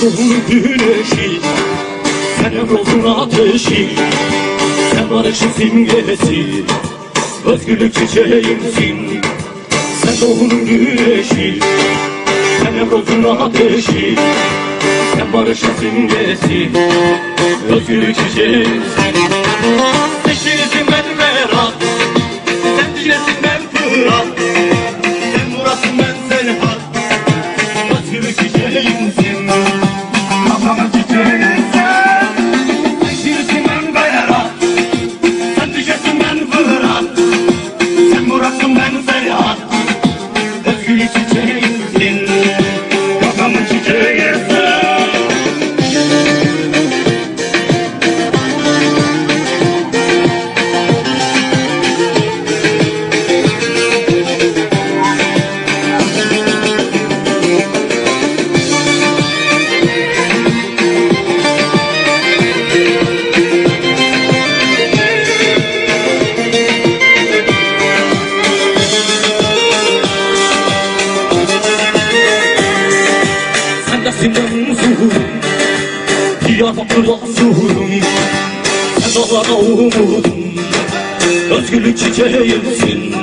Ruhumun güneşi, sen emrolsun ateşi, sen barışın simgesi, özgürlük çiçeğimsin. Sen ruhumun güneşi, sen emrolsun ateşi, sen barışın simgesi, özgürlük çiçeğimsin. Seçilsin ben Berat, sen Dicle'sin ben Fırat, sen Murat'sın ben Serhat, özgürlük çiçeğimsin. Kafamın çiçeğimsin. Seçilsin ben Berat, sen Dicle'sin ben Fırat, sen Murat'sın ben Serhat, özgürlük çiçeğimsin. Kafamın çiçeğimsin. Sendesin ben zuhurum, Diyarbakır'da zuhurum, sen dağlarda umudum, özgürlük çiçeğimsin.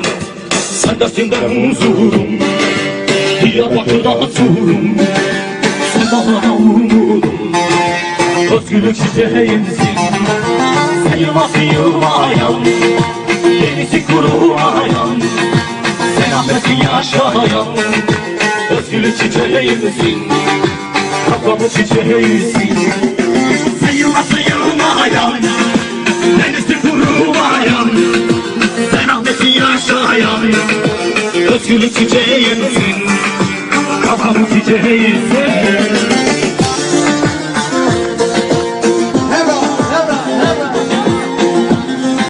Sendesin ben zuhurum, Diyarbakır'da zuhurum, sen dağlarda umudum, özgürlük çiçeğimsin. Sen yılmazsın yılmayan, denizi kurumayan, sen Ahmet'in yaşayan, özgürlük çiçeğimsin. Kafamın çiçeğimsin. Sen yılmazsın yılmayan, denizi kurumayan, sen Ahmet'in yaşayan, özgürlük çiçeğimsin. Kafamın çiçeğimsin.